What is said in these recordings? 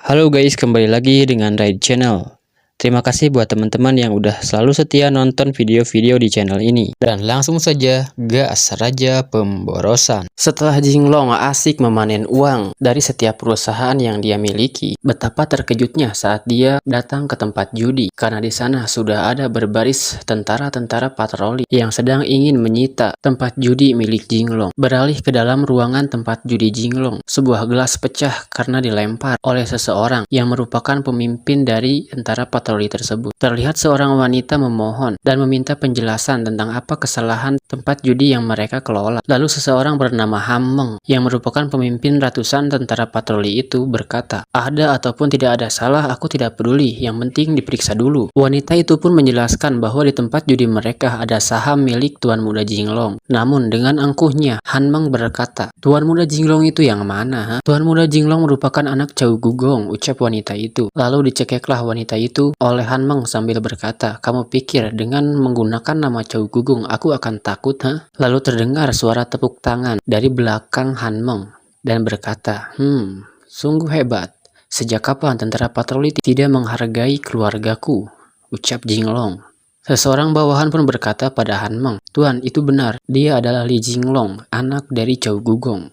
Halo guys, kembali lagi dengan Raid Channel. Terima kasih buat teman-teman yang udah selalu setia nonton video-video di channel ini. Dan langsung saja gas Raja Pemborosan. Setelah Jinglong asik memanen uang dari setiap perusahaan yang dia miliki, betapa terkejutnya saat dia datang ke tempat judi. Karena di sana sudah ada berbaris tentara-tentara patroli yang sedang ingin menyita tempat judi milik Jinglong. Beralih ke dalam ruangan tempat judi Jinglong, sebuah gelas pecah karena dilempar oleh seseorang yang merupakan pemimpin dari tentara patroli tersebut. Terlihat seorang wanita memohon dan meminta penjelasan tentang apa kesalahan tempat judi yang mereka kelola. Lalu seseorang bernama Hammeng yang merupakan pemimpin ratusan tentara patroli itu berkata, "Ada ataupun tidak ada salah, aku tidak peduli, yang penting diperiksa dulu." Wanita itu pun menjelaskan bahwa di tempat judi mereka ada saham milik Tuan Muda Jinglong. Namun dengan angkuhnya, Hammeng berkata, "Tuan Muda Jinglong itu yang mana? Tuan Muda Jinglong merupakan anak Chow Gugong," ucap wanita itu. Lalu dicekeklah wanita itu oleh Hammeng sambil berkata, "Kamu pikir dengan menggunakan nama Chow Gugong aku akan takut, ha?" Lalu terdengar suara tepuk tangan dari belakang Hammeng dan berkata, sungguh hebat. Sejak kapan tentara patroli tidak menghargai keluargaku?" ucap Jinglong. Seseorang bawahan pun berkata pada Hammeng, "Tuan, itu benar. Dia adalah Li Jinglong, anak dari Chow Gugong."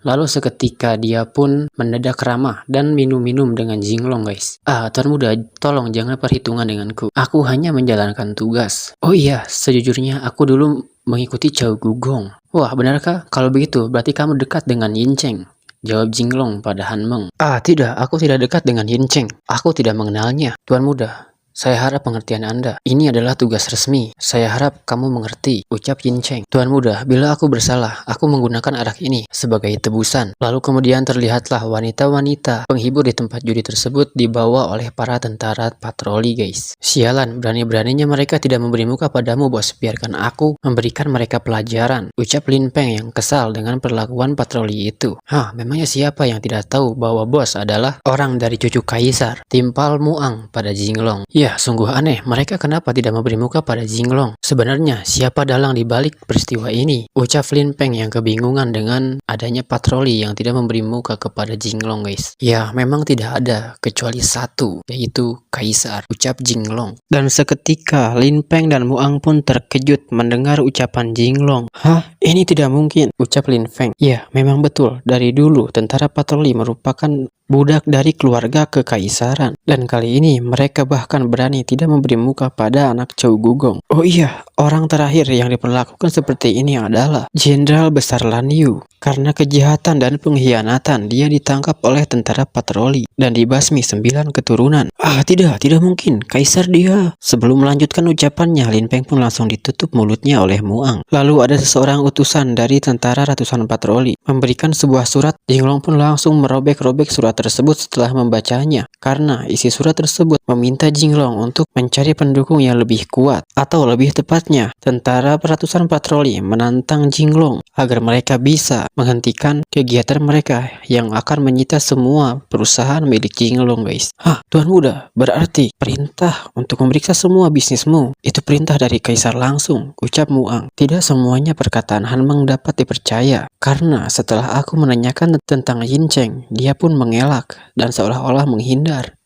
Lalu seketika dia pun mendadak ramah dan minum-minum dengan Jinglong, guys. Tuan Muda, tolong jangan perhitungan denganku. Aku hanya menjalankan tugas. Oh iya, sejujurnya aku dulu mengikuti Chow Gugong. Wah, benarkah? Kalau begitu, berarti kamu dekat dengan Yin Cheng, jawab Jinglong pada Hammeng. Tidak, aku tidak dekat dengan Yin Cheng. Aku tidak mengenalnya. Tuan Muda, saya harap pengertian Anda. Ini adalah tugas resmi. Saya harap kamu mengerti, ucap Yin Cheng. Tuan Muda, bila aku bersalah, aku menggunakan arak ini sebagai tebusan. Lalu kemudian terlihatlah wanita-wanita penghibur di tempat judi tersebut dibawa oleh para tentara patroli, guys. Sialan, berani-beraninya mereka tidak memberi muka padamu, bos. Biarkan aku memberikan mereka pelajaran, ucap Lin Peng yang kesal dengan perlakuan patroli itu. Memangnya siapa yang tidak tahu bahwa bos adalah orang dari cucu kaisar? Timpal Muang pada Jinglong. Ya, sungguh aneh, mereka kenapa tidak memberi muka pada Jinglong? Sebenarnya, siapa dalang di balik peristiwa ini? Ucap Lin Peng yang kebingungan dengan adanya patroli yang tidak memberi muka kepada Jinglong, guys. Ya, memang tidak ada, kecuali satu, yaitu Kaisar, ucap Jinglong. Dan seketika, Lin Peng dan Muang pun terkejut mendengar ucapan Jinglong. Ini tidak mungkin, ucap Lin Peng. Ya, memang betul, dari dulu tentara patroli merupakan budak dari keluarga kekaisaran. Dan kali ini mereka bahkan berani tidak memberi muka pada anak Chow Gugong. Oh iya, orang terakhir yang diperlakukan seperti ini adalah Jenderal Besar Lan Yu. Karena kejahatan dan pengkhianatan, dia ditangkap oleh tentara patroli dan dibasmi 9 keturunan. Tidak mungkin, Kaisar dia. Sebelum melanjutkan ucapannya, Lin Peng pun langsung ditutup mulutnya oleh Muang. Lalu ada seseorang utusan dari tentara ratusan patroli memberikan sebuah surat. Jinglong pun langsung merobek-robek surat tersebut setelah membacanya, karena isi surat tersebut meminta Jinglong untuk mencari pendukung yang lebih kuat, atau lebih tepatnya, tentara ratusan patroli menantang Jinglong agar mereka bisa menghentikan kegiatan mereka yang akan menyita semua perusahaan milik Jinglong, guys. Tuan Muda, berarti perintah untuk memeriksa semua bisnismu itu perintah dari Kaisar langsung, ucap Muang. Tidak semuanya perkataan Hammeng dapat dipercaya, karena setelah aku menanyakan tentang Yin Cheng, dia pun mengelak dan seolah-olah menghindar.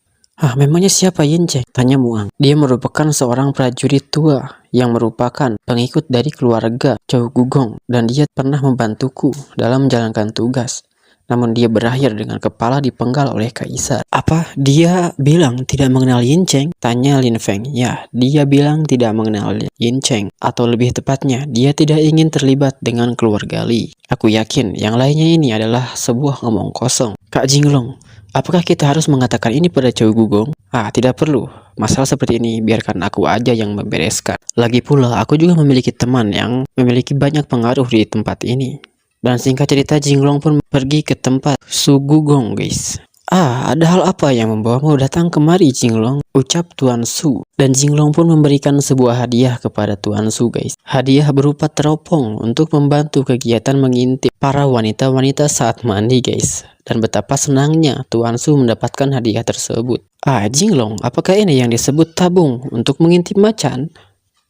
Memangnya siapa Yin Cheng? Tanya Muang. Dia merupakan seorang prajurit tua yang merupakan pengikut dari keluarga Chow Gugong, dan dia pernah membantuku dalam menjalankan tugas. Namun dia berakhir dengan kepala dipenggal oleh Kaisar. Apa? Dia bilang tidak mengenal Yin Cheng? Tanya Lin Feng. Ya, dia bilang tidak mengenal Yin Cheng. Atau lebih tepatnya, dia tidak ingin terlibat dengan keluarga Li. Aku yakin yang lainnya ini adalah sebuah ngomong kosong. Kak Jinglong, apakah kita harus mengatakan ini pada Chow Gugong? Tidak perlu. Masalah seperti ini biarkan aku aja yang membereskan. Lagi pula, aku juga memiliki teman yang memiliki banyak pengaruh di tempat ini. Dan singkat cerita, Jinglong pun pergi ke tempat Su Gugong, guys. Ada hal apa yang membawamu datang kemari, Jinglong? Ucap Tuan Su. Dan Jinglong pun memberikan sebuah hadiah kepada Tuan Su, guys. Hadiah berupa teropong untuk membantu kegiatan mengintip para wanita-wanita saat mandi, guys. Dan betapa senangnya Tuan Su mendapatkan hadiah tersebut. Jinglong, apakah ini yang disebut tabung untuk mengintip macan?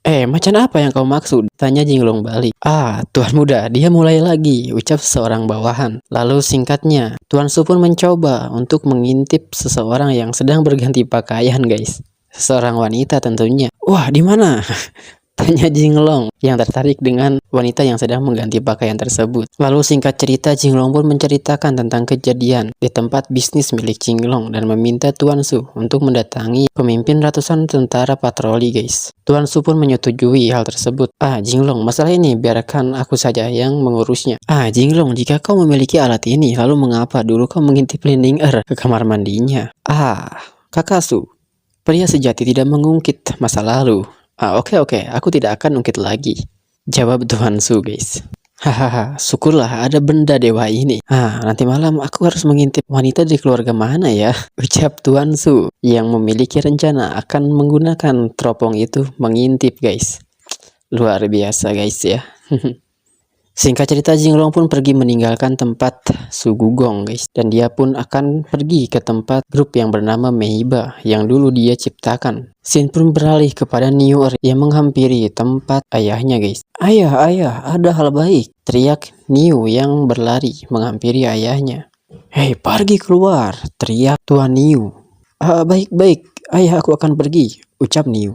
Macan apa yang kau maksud? Tanya Jinglong balik. Tuan muda, dia mulai lagi, ucap seorang bawahan. Lalu singkatnya, Tuan Su pun mencoba untuk mengintip seseorang yang sedang berganti pakaian, guys. Seorang wanita tentunya. Wah, di mana? Tanya Jinglong yang tertarik dengan wanita yang sedang mengganti pakaian tersebut. Lalu singkat cerita, Jinglong pun menceritakan tentang kejadian di tempat bisnis milik Jinglong dan meminta Tuan Su untuk mendatangi pemimpin ratusan tentara patroli, guys. Tuan Su pun menyetujui hal tersebut. Jinglong, masalah ini biarkan aku saja yang mengurusnya. Jinglong, jika kau memiliki alat ini, lalu mengapa dulu kau mengintip Linding ke kamar mandinya? Kakak Su, pria sejati tidak mengungkit masa lalu. Oke, aku tidak akan ungkit lagi, jawab Tuan Su, guys. Hahaha, syukurlah ada benda dewa ini. Nanti malam aku harus mengintip wanita di keluarga mana ya, ucap Tuan Su yang memiliki rencana akan menggunakan teropong itu mengintip, guys. Luar biasa, guys ya. Singkat cerita, Jinglong pun pergi meninggalkan tempat Su Gugong, guys. Dan dia pun akan pergi ke tempat grup yang bernama Meiba yang dulu dia ciptakan. Scene pun beralih kepada Niu yang menghampiri tempat ayahnya, guys. Ayah, ada hal baik, teriak Niu yang berlari menghampiri ayahnya. Hei, pergi keluar, teriak Tuan Niu. Baik, ayah, aku akan pergi, ucap Niu.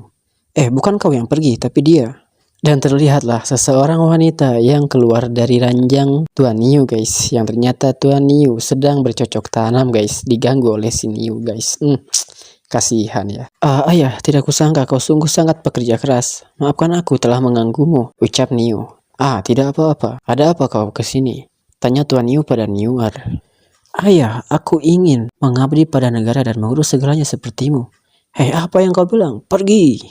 Bukan kau yang pergi, tapi dia. Dan terlihatlah seseorang wanita yang keluar dari ranjang Tuan Niu, guys. Yang ternyata Tuan Niu sedang bercocok tanam, guys. Diganggu oleh si Niu, guys. Kasihan ya. Ayah, tidak kusangka kau sungguh sangat pekerja keras. Maafkan aku telah mengganggumu, ucap Niu. Tidak apa-apa. Ada apa kau kesini? Tanya Tuan Niu pada Niuar. Ayah, aku ingin mengabdi pada negara dan mengurus segalanya sepertimu. Hei, apa yang kau bilang? Pergi,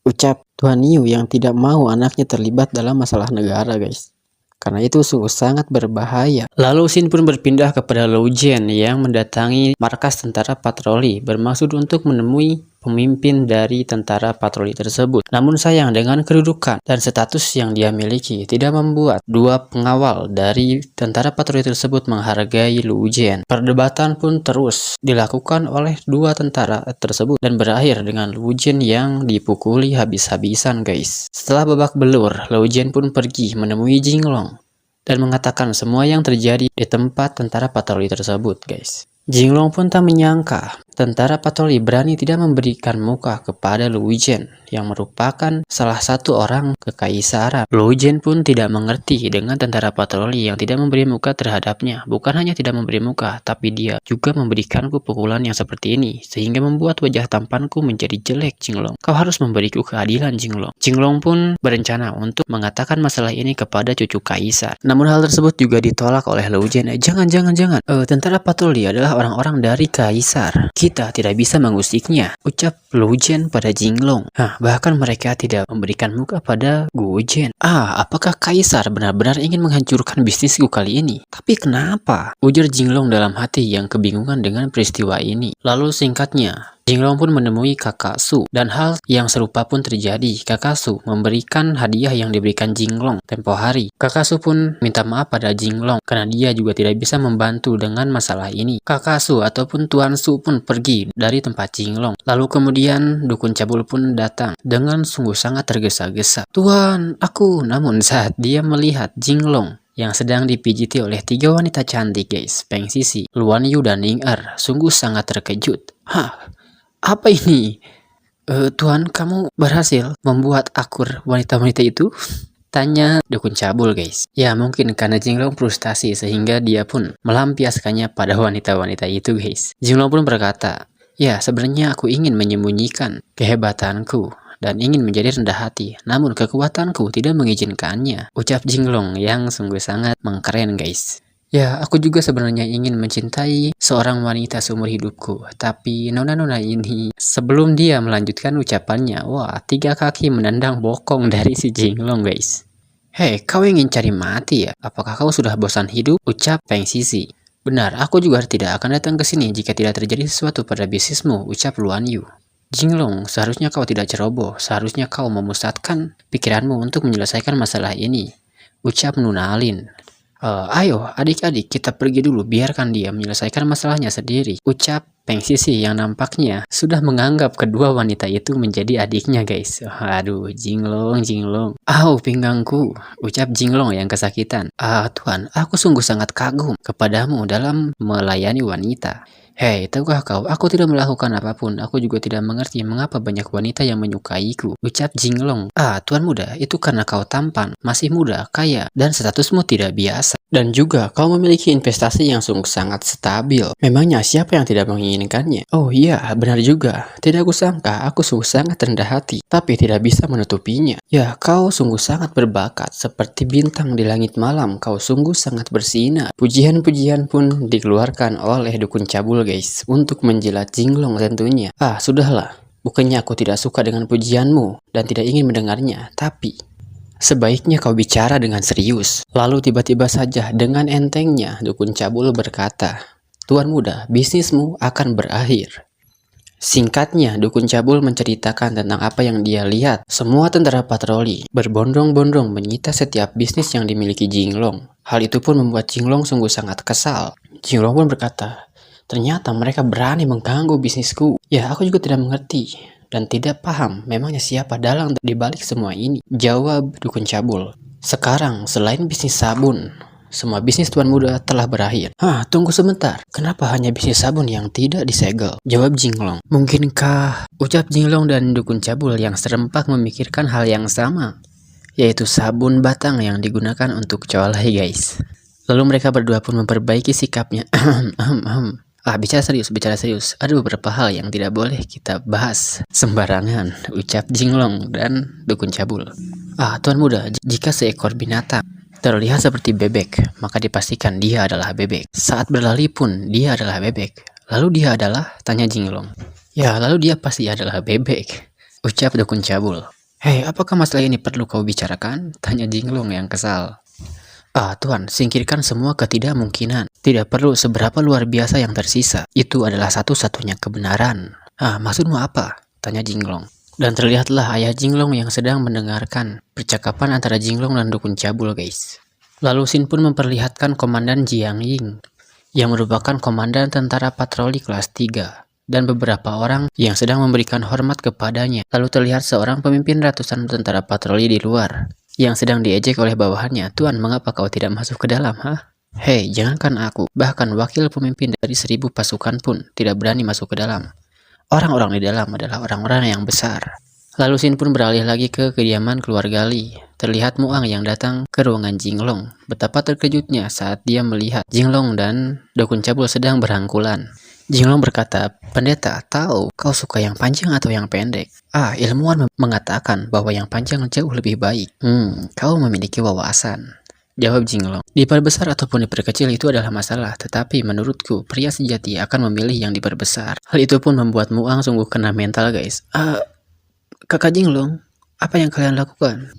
ucap Tuan Niu yang tidak mau anaknya terlibat dalam masalah negara, guys. Karena itu sungguh sangat berbahaya. Lalu Xin pun berpindah kepada Lou Jian yang mendatangi markas tentara patroli bermaksud untuk menemui pemimpin dari tentara patroli tersebut. Namun sayang, dengan kedudukan dan status yang dia miliki tidak membuat dua pengawal dari tentara patroli tersebut menghargai Lou Jian. Perdebatan pun terus dilakukan oleh dua tentara tersebut dan berakhir dengan Lou Jian yang dipukuli habis-habisan, guys. Setelah babak belur, Lou Jian pun pergi menemui Jinglong dan mengatakan semua yang terjadi di tempat tentara patroli tersebut, guys. Jinglong pun tak menyangka tentara patroli berani tidak memberikan muka kepada Lou Jian yang merupakan salah satu orang kekaisaran. Lou Jian pun tidak mengerti dengan tentara patroli yang tidak memberi muka terhadapnya. Bukan hanya tidak memberi muka, tapi dia juga memberikanku pukulan yang seperti ini sehingga membuat wajah tampanku menjadi jelek, Jinglong. Kau harus memberiku keadilan, Jinglong. Jinglong pun berencana untuk mengatakan masalah ini kepada cucu kaisar. Namun hal tersebut juga ditolak oleh Lou Jian. Jangan. Tentara patroli adalah orang-orang dari kaisar. Kita tidak bisa mengusiknya, ucap Lou Jian pada Jinglong. Bahkan mereka tidak memberikan muka pada Gu Jian. Apakah kaisar benar-benar ingin menghancurkan bisnisku kali ini? Tapi kenapa? Ujar Jinglong dalam hati yang kebingungan dengan peristiwa ini. Lalu singkatnya, Jinglong pun menemui Kakak Su dan hal yang serupa pun terjadi. Kakak Su memberikan hadiah yang diberikan Jinglong tempo hari. Kakak Su pun minta maaf pada Jinglong karena dia juga tidak bisa membantu dengan masalah ini. Kakak Su ataupun Tuan Su pun pergi dari tempat Jinglong. Lalu kemudian dukun cabul pun datang dengan sungguh sangat tergesa-gesa. Tuan, aku. Namun saat dia melihat Jinglong yang sedang dipijiti oleh tiga wanita cantik, guys, Peng Sisi, Luan Yu dan Ning sungguh sangat terkejut. Apa ini? Tuan, kamu berhasil membuat akur wanita-wanita itu? Tanya dukun cabul, guys. Ya, mungkin karena Jinglong frustasi sehingga dia pun melampiaskannya pada wanita-wanita itu, guys. Jinglong pun berkata, ya, sebenarnya aku ingin menyembunyikan kehebatanku dan ingin menjadi rendah hati, namun kekuatanku tidak mengizinkannya, ucap Jinglong yang sungguh sangat mengkeren, guys. Ya, aku juga sebenarnya ingin mencintai seorang wanita seumur hidupku. Tapi nona-nona ini, sebelum dia melanjutkan ucapannya, tiga kaki menendang bokong dari si Jinglong, guys. Hei, kau ingin cari mati ya? Apakah kau sudah bosan hidup? Ucap Peng Sisi. Benar, aku juga tidak akan datang ke sini jika tidak terjadi sesuatu pada bisnismu, ucap Luan Yu. Jinglong, seharusnya kau tidak ceroboh. Seharusnya kau memusatkan pikiranmu untuk menyelesaikan masalah ini, ucap Nuna Alin. Ayo adik-adik kita pergi dulu, biarkan dia menyelesaikan masalahnya sendiri, ucap Peng Sisi yang nampaknya sudah menganggap kedua wanita itu menjadi adiknya guys. Aduh, Jinglong, Jinglong. Au, pinggangku, ucap Jinglong yang kesakitan. Tuan, aku sungguh sangat kagum kepadamu dalam melayani wanita. Hei, tahukah kau, aku tidak melakukan apapun. Aku juga tidak mengerti mengapa banyak wanita yang menyukaiku, ucap Jinglong. Tuan muda, itu karena kau tampan, masih muda, kaya, dan statusmu tidak biasa. Dan juga kau memiliki investasi yang sungguh sangat stabil. Memangnya siapa yang tidak menginginkannya? Oh iya, benar juga. Tidak kusangka, aku sungguh sangat rendah hati, tapi tidak bisa menutupinya. Ya, kau sungguh sangat berbakat, seperti bintang di langit malam. Kau sungguh sangat bersinar. Pujian-pujian pun dikeluarkan oleh dukun cabul guys, untuk menjilat Jinglong tentunya. Sudahlah. Bukannya aku tidak suka dengan pujianmu dan tidak ingin mendengarnya, tapi sebaiknya kau bicara dengan serius. Lalu tiba-tiba saja dengan entengnya dukun cabul berkata, Tuan muda, bisnismu akan berakhir. Singkatnya, dukun cabul menceritakan tentang apa yang dia lihat. Semua tentara patroli berbondong-bondong menyita setiap bisnis yang dimiliki Jinglong. Hal itu pun membuat Jinglong sungguh sangat kesal. Jinglong pun berkata, ternyata mereka berani mengganggu bisnisku. Ya, aku juga tidak mengerti dan tidak paham memangnya siapa dalang di balik semua ini, jawab dukun cabul. Sekarang selain bisnis sabun, semua bisnis tuan muda telah berakhir. Tunggu sebentar, kenapa hanya bisnis sabun yang tidak disegel, jawab Jinglong. Mungkinkah, ucap Jinglong dan dukun cabul yang serempak memikirkan hal yang sama, yaitu sabun batang yang digunakan untuk colai guys. Lalu mereka berdua pun memperbaiki sikapnya. Bicara serius. Ada beberapa hal yang tidak boleh kita bahas sembarangan, ucap Jinglong dan dukun cabul. Tuan muda, jika seekor binatang terlihat seperti bebek, maka dipastikan dia adalah bebek. Saat berlari pun dia adalah bebek. Lalu dia adalah, tanya Jinglong. Ya, lalu dia pasti adalah bebek, ucap dukun cabul. Hei, apakah masalah ini perlu kau bicarakan? Tanya Jinglong yang kesal. Tuan, singkirkan semua ketidakmungkinan. Tidak perlu seberapa luar biasa yang tersisa. Itu adalah satu-satunya kebenaran. Maksudmu apa? Tanya Jinglong. Dan terlihatlah ayah Jinglong yang sedang mendengarkan percakapan antara Jinglong dan dukun cabul guys. Lalu Sin pun memperlihatkan Komandan Jiang Ying, yang merupakan komandan tentara patroli kelas 3. Dan beberapa orang yang sedang memberikan hormat kepadanya. Lalu terlihat seorang pemimpin ratusan tentara patroli di luar, yang sedang diejek oleh bawahannya. Tuan, mengapa kau tidak masuk ke dalam, Hei, jangankan aku, bahkan wakil pemimpin dari 1000 pasukan pun tidak berani masuk ke dalam. Orang-orang di dalam adalah orang-orang yang besar. Lalu Sin pun beralih lagi ke kediaman keluarga Li. Terlihat Muang yang datang ke ruangan Jinglong. Betapa terkejutnya saat dia melihat Jinglong dan dukun cabul sedang berangkulan. Jinglong berkata, pendeta, tahu kau suka yang panjang atau yang pendek? Ilmuwan mengatakan bahwa yang panjang jauh lebih baik. Kau memiliki wawasan, jawab Jinglong. Diperbesar ataupun diperkecil itu adalah masalah, tetapi menurutku pria sejati akan memilih yang diperbesar. Hal itu pun membuat Muang sungguh kena mental guys. Kakak Jinglong, apa yang kalian lakukan?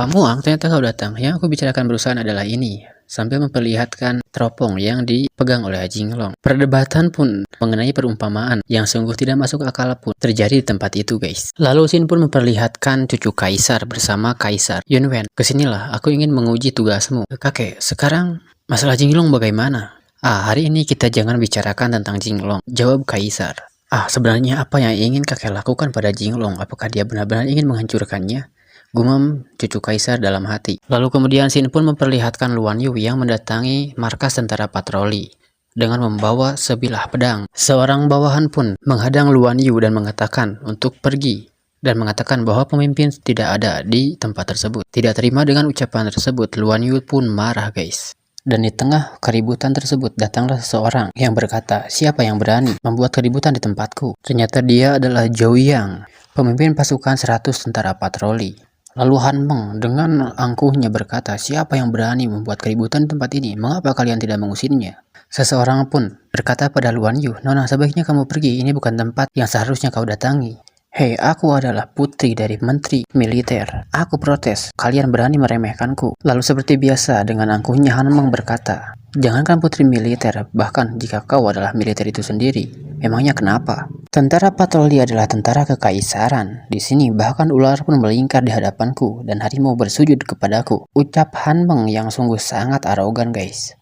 Muang, ternyata kau datang. Yang aku bicarakan berusaha adalah ini, sambil memperlihatkan teropong yang dipegang oleh Jinglong. Perdebatan pun mengenai perumpamaan yang sungguh tidak masuk akal pun terjadi di tempat itu guys. Lalu Sin pun memperlihatkan cucu kaisar bersama Kaisar Yunwen. Kesinilah, aku ingin menguji tugasmu. Kakek, sekarang masalah Jinglong bagaimana? Hari ini kita jangan bicarakan tentang Jinglong, jawab Kaisar. Sebenarnya apa yang ingin kakek lakukan pada Jinglong? Apakah dia benar-benar ingin menghancurkannya? Gumam cucu kaisar dalam hati. Lalu kemudian Sin pun memperlihatkan Luan Yu yang mendatangi markas tentara patroli dengan membawa sebilah pedang. Seorang bawahan pun menghadang Luan Yu dan mengatakan untuk pergi, dan mengatakan bahwa pemimpin tidak ada di tempat tersebut. Tidak terima dengan ucapan tersebut, Luan Yu pun marah guys. Dan di tengah keributan tersebut datanglah seseorang yang berkata, siapa yang berani membuat keributan di tempatku? Ternyata dia adalah Zhou Yang, pemimpin pasukan 100 tentara patroli. Lalu Han Meng dengan angkuhnya berkata, siapa yang berani membuat keributan di tempat ini? Mengapa kalian tidak mengusirnya? Seseorang pun berkata pada Luan Yu, Nona, sebaiknya kamu pergi, ini bukan tempat yang seharusnya kau datangi. Hei, aku adalah putri dari menteri militer. Aku protes, kalian berani meremehkanku. Lalu seperti biasa dengan angkuhnya Han Meng berkata, Jangankan putri militer, bahkan jika kau adalah militer itu sendiri, memangnya kenapa? Tentara patroli adalah tentara kekaisaran. Di sini bahkan ular pun melingkar di hadapanku dan harimau bersujud kepadaku. Ucap Han Meng yang sungguh sangat arogan, guys.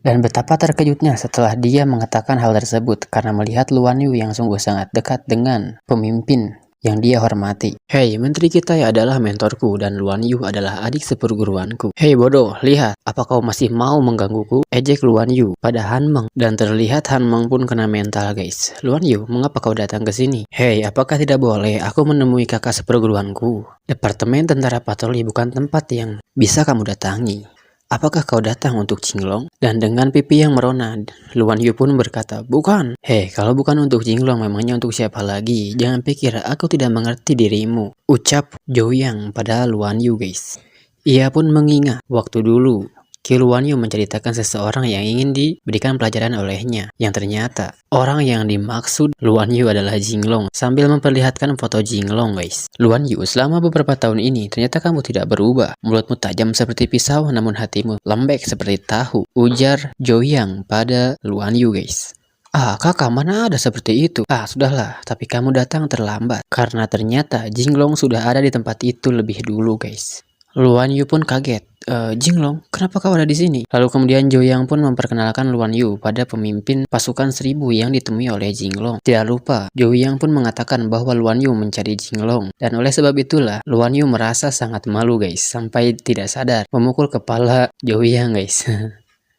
Dan betapa terkejutnya setelah dia mengatakan hal tersebut karena melihat Luan Yu yang sungguh sangat dekat dengan pemimpin yang dia hormati. Hei, menteri kita ya adalah mentorku dan Luan Yu adalah adik seperguruanku. Hei bodoh, lihat, apa kau masih mau menggangguku? Ejek Luan Yu pada Han Meng dan terlihat Han Meng pun kena mental, guys. Luan Yu, mengapa kau datang ke sini? Hei, apakah tidak boleh aku menemui kakak seperguruanku? Departemen Tentara Patroli bukan tempat yang bisa kamu datangi. Apakah kau datang untuk Jinglong? Dan dengan pipi yang merona, Luan Yu pun berkata, bukan. Hei, kalau bukan untuk Jinglong, memangnya untuk siapa lagi? Jangan pikir aku tidak mengerti dirimu. Ucap Zhou Yang pada Luan Yu, guys. Ia pun mengingat waktu dulu Ki Luan Yu menceritakan seseorang yang ingin diberikan pelajaran olehnya, yang ternyata orang yang dimaksud Luan Yu adalah Jinglong, sambil memperlihatkan foto Jinglong, guys. Luan Yu, selama beberapa tahun ini ternyata kamu tidak berubah. Mulutmu tajam seperti pisau, namun hatimu lembek seperti tahu, ujar Zhou Yang pada Luan Yu, guys. Ah, kakak, mana ada seperti itu? Ah, sudahlah, tapi kamu datang terlambat karena ternyata Jinglong sudah ada di tempat itu lebih dulu, guys. Luan Yu pun kaget. Jinglong, kenapa kau ada di sini? Lalu kemudian Zhou Yang pun memperkenalkan Luan Yu pada pemimpin pasukan 1000 yang ditemui oleh Jinglong. Tidak lupa, Zhou Yang pun mengatakan bahwa Luan Yu mencari Jinglong. Dan oleh sebab itulah, Luan Yu merasa sangat malu, guys, sampai tidak sadar memukul kepala Zhou Yang, guys.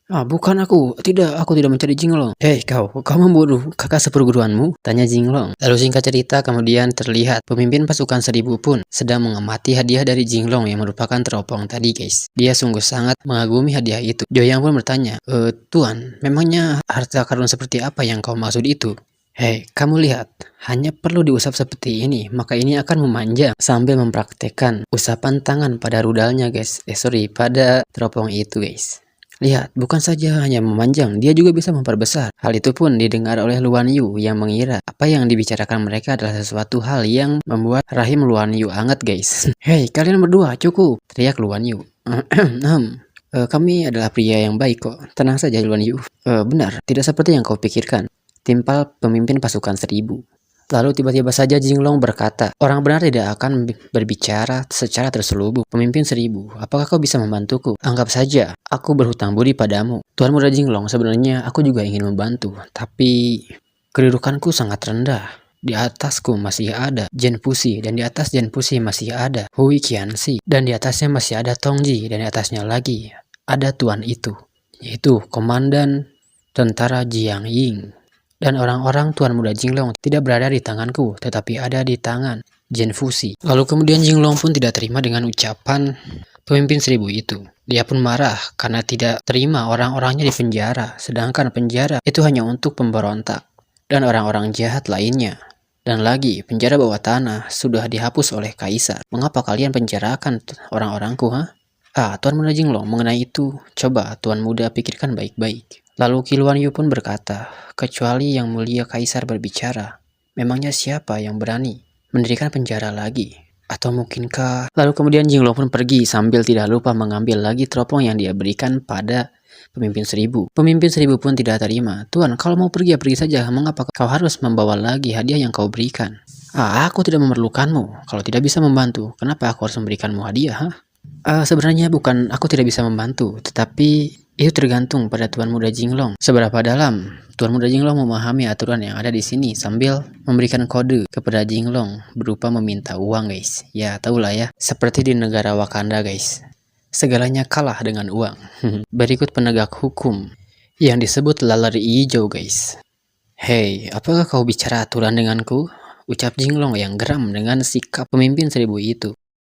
Ah, bukan aku tidak mencari Jinglong. Hei kau membunuh kakak seperguruanmu? Tanya Jinglong. Lalu singkat cerita kemudian terlihat pemimpin pasukan 1000 pun sedang mengamati hadiah dari Jinglong yang merupakan teropong tadi, guys. Dia sungguh sangat mengagumi hadiah itu. Zhou Yang pun bertanya, Tuan, memangnya harta karun seperti apa yang kau maksud itu? Hei, kamu lihat, hanya perlu diusap seperti ini, maka ini akan memanjang sambil mempraktekkan usapan tangan pada rudalnya, guys. Pada teropong itu, guys. Lihat, bukan saja hanya memanjang, dia juga bisa memperbesar. Hal itu pun didengar oleh Luan Yu yang mengira apa yang dibicarakan mereka adalah sesuatu hal yang membuat rahim Luan Yu hangat, guys. Hei, kalian berdua, cukup, teriak Luan Yu. Kami adalah pria yang baik kok. Tenang saja Luan Yu. Benar, tidak seperti yang kau pikirkan. Timpal pemimpin pasukan 1000. Lalu tiba-tiba saja Jinglong berkata, orang benar tidak akan berbicara secara terselubung. Pemimpin 1000, apakah kau bisa membantuku? Anggap saja, aku berhutang budi padamu. Tuan Muda Jinglong, sebenarnya aku juga ingin membantu, tapi kedudukanku sangat rendah. Di atasku masih ada Jen Pusi, dan di atas Jen Pusi masih ada Hui Qianxi, dan di atasnya masih ada Tongji, dan di atasnya lagi ada tuan itu, yaitu Komandan Tentara Jiang Ying. Dan orang-orang Tuan Muda Jinglong tidak berada di tanganku, tetapi ada di tangan Jen Fusi. Lalu kemudian Jinglong pun tidak terima dengan ucapan pemimpin 1000 itu. Dia pun marah karena tidak terima orang-orangnya di penjara, sedangkan penjara itu hanya untuk pemberontak dan orang-orang jahat lainnya. Dan lagi, penjara bawah tanah sudah dihapus oleh kaisar. Mengapa kalian penjarakan orang-orangku, ha? Ah, Tuan Muda Jinglong, mengenai itu, coba Tuan Muda pikirkan baik-baik. Lalu Ki Luan Yu pun berkata, kecuali yang mulia kaisar berbicara, memangnya siapa yang berani mendirikan penjara lagi? Atau mungkinkah? Lalu kemudian Jinglong pun pergi sambil tidak lupa mengambil lagi teropong yang dia berikan pada pemimpin 1000. Pemimpin 1000 pun tidak terima. Tuan, kalau mau pergi ya pergi saja. Mengapa kau harus membawa lagi hadiah yang kau berikan? Ah, aku tidak memerlukanmu. Kalau tidak bisa membantu, kenapa aku harus memberikanmu hadiah? Sebenarnya bukan aku tidak bisa membantu, tetapi itu tergantung pada Tuan Muda Jinglong. Seberapa dalam Tuan Muda Jinglong memahami aturan yang ada di sini sambil memberikan kode kepada Jinglong berupa meminta uang, guys. Ya, tahulah ya. Seperti di negara Wakanda, guys. Segalanya kalah dengan uang. Berikut penegak hukum yang disebut laler hijau, guys. Hei, apakah kau bicara aturan denganku? Ucap Jinglong yang geram dengan sikap pemimpin 1000 itu.